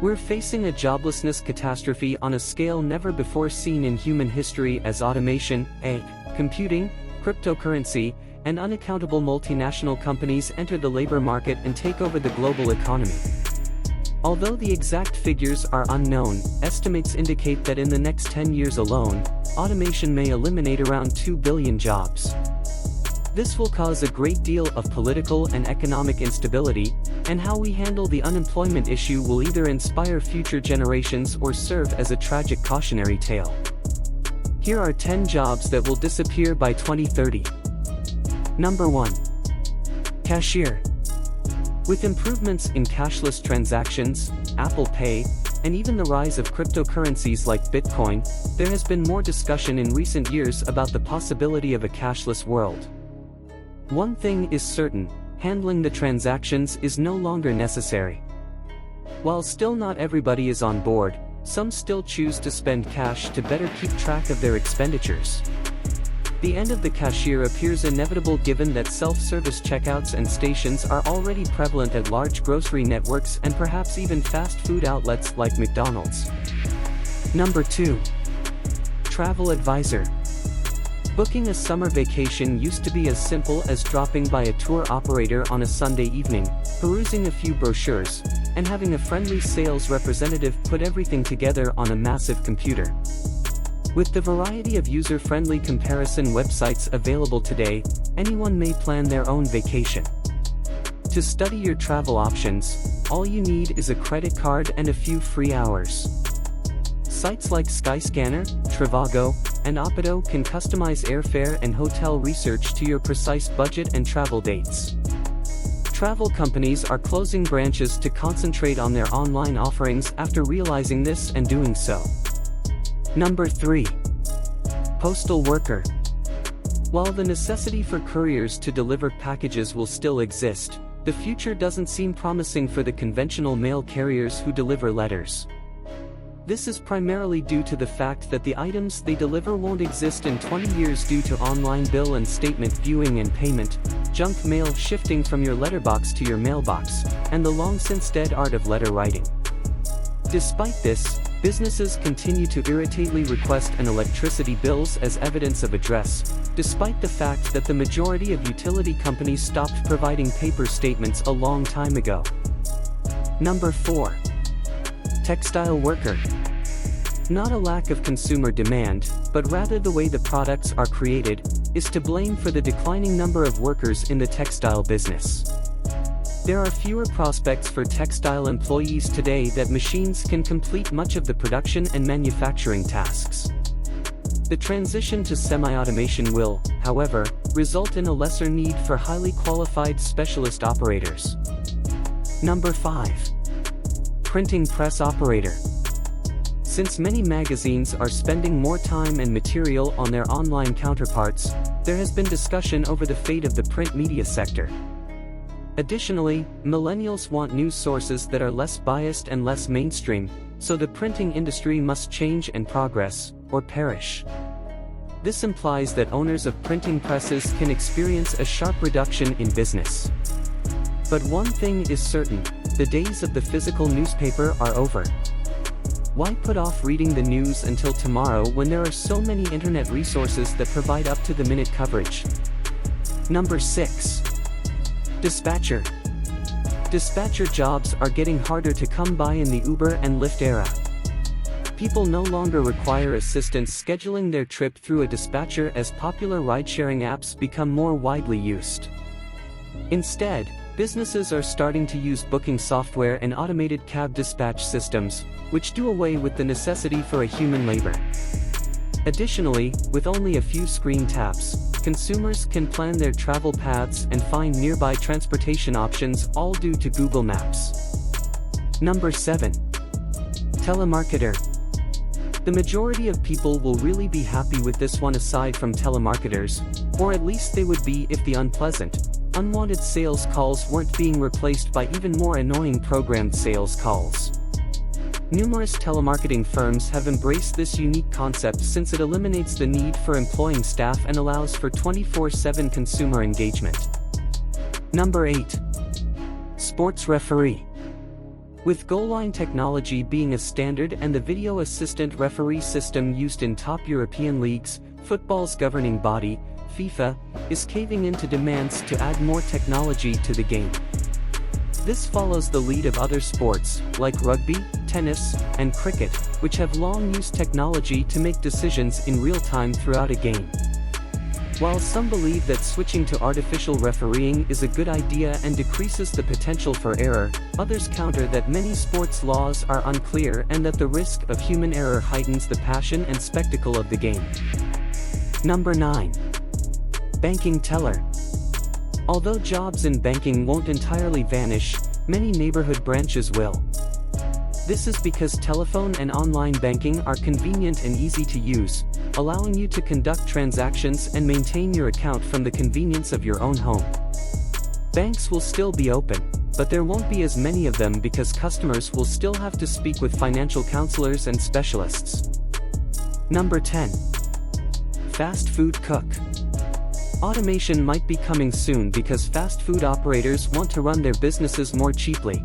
We're facing a joblessness catastrophe on a scale never before seen in human history as automation, AI, computing, cryptocurrency, and unaccountable multinational companies enter the labor market and take over the global economy. Although the exact figures are unknown, estimates indicate that in the next 10 years alone, automation may eliminate around 2 billion jobs. This will cause a great deal of political and economic instability, and how we handle the unemployment issue will either inspire future generations or serve as a tragic cautionary tale. Here are 10 jobs that will disappear by 2030. Number 1. Cashier. With improvements in cashless transactions, Apple Pay, and even the rise of cryptocurrencies like Bitcoin, there has been more discussion in recent years about the possibility of a cashless world. One thing is certain, handling the transactions is no longer necessary. While still not everybody is on board, some still choose to spend cash to better keep track of their expenditures. The end of the cashier appears inevitable given that self-service checkouts and stations are already prevalent at large grocery networks and perhaps even fast food outlets like McDonald's. Number 2. Travel advisor. Booking a summer vacation used to be as simple as dropping by a tour operator on a Sunday evening, perusing a few brochures, and having a friendly sales representative put everything together on a massive computer. With the variety of user-friendly comparison websites available today, anyone may plan their own vacation. To study your travel options, all you need is a credit card and a few free hours. Sites like Skyscanner, Trivago, and Oppido can customize airfare and hotel research to your precise budget and travel dates. Travel companies are closing branches to concentrate on their online offerings after realizing this and doing so. Number 3. Postal worker. While the necessity for couriers to deliver packages will still exist, the future doesn't seem promising for the conventional mail carriers who deliver letters. This is primarily due to the fact that the items they deliver won't exist in 20 years due to online bill and statement viewing and payment, junk mail shifting from your letterbox to your mailbox, and the long-since dead art of letter writing. Despite this, businesses continue to irritatedly request an electricity bills as evidence of address, despite the fact that the majority of utility companies stopped providing paper statements a long time ago. Number 4. Textile worker. Not a lack of consumer demand, but rather the way the products are created, is to blame for the declining number of workers in the textile business. There are fewer prospects for textile employees today that machines can complete much of the production and manufacturing tasks. The transition to semi-automation will, however, result in a lesser need for highly qualified specialist operators. Number 5. Printing press operator. Since many magazines are spending more time and material on their online counterparts, there has been discussion over the fate of the print media sector. Additionally, millennials want news sources that are less biased and less mainstream, so the printing industry must change and progress, or perish. This implies that owners of printing presses can experience a sharp reduction in business. But one thing is certain, the days of the physical newspaper are over. Why put off reading the news until tomorrow when there are so many internet resources that provide up-to-the-minute coverage? Number 6. Dispatcher. Dispatcher jobs are getting harder to come by in the Uber and Lyft era. People no longer require assistance scheduling their trip through a dispatcher as popular ride-sharing apps become more widely used. Instead, businesses are starting to use booking software and automated cab dispatch systems, which do away with the necessity for a human labor. Additionally, with only a few screen taps, consumers can plan their travel paths and find nearby transportation options, all due to Google Maps. Number 7. Telemarketer. The majority of people will really be happy with this one aside from telemarketers, or at least they would be if the unwanted sales calls weren't being replaced by even more annoying programmed sales calls. Numerous telemarketing firms have embraced this unique concept since it eliminates the need for employing staff and allows for 24/7 consumer engagement. Number 8. Sports referee. With goal line technology being a standard and the video assistant referee system used in top European leagues, football's governing body, FIFA, is caving into demands to add more technology to the game. This follows the lead of other sports, like rugby, tennis, and cricket, which have long used technology to make decisions in real time throughout a game. While some believe that switching to artificial refereeing is a good idea and decreases the potential for error, others counter that many sports laws are unclear and that the risk of human error heightens the passion and spectacle of the game. Number 9. Banking teller. Although jobs in banking won't entirely vanish, many neighborhood branches will. This is because telephone and online banking are convenient and easy to use, allowing you to conduct transactions and maintain your account from the convenience of your own home. Banks will still be open, but there won't be as many of them because customers will still have to speak with financial counselors and specialists. Number 10. Fast food cook. Automation might be coming soon because fast food operators want to run their businesses more cheaply.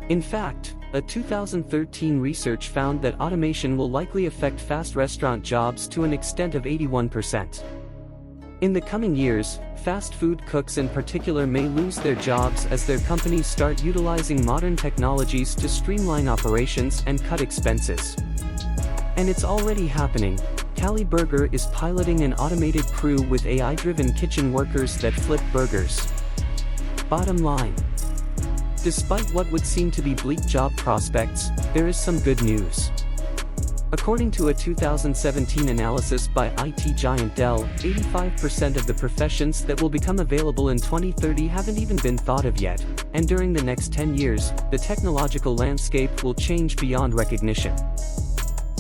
In fact, a 2013 research found that automation will likely affect fast restaurant jobs to an extent of 81%. In the coming years, fast food cooks in particular may lose their jobs as their companies start utilizing modern technologies to streamline operations and cut expenses. And it's already happening. Cali Burger is piloting an automated crew with AI-driven kitchen workers that flip burgers. Bottom line. Despite what would seem to be bleak job prospects, there is some good news. According to a 2017 analysis by IT giant Dell, 85% of the professions that will become available in 2030 haven't even been thought of yet, and during the next 10 years, the technological landscape will change beyond recognition.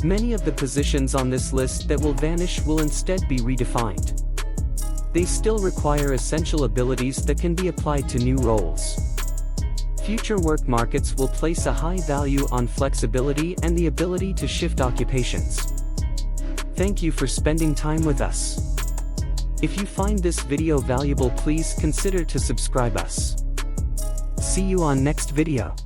Many of the positions on this list that will vanish will instead be redefined. They still require essential abilities that can be applied to new roles. Future work markets will place a high value on flexibility and the ability to shift occupations. Thank you for spending time with us. If you find this video valuable, please consider to subscribe us. See you on next video.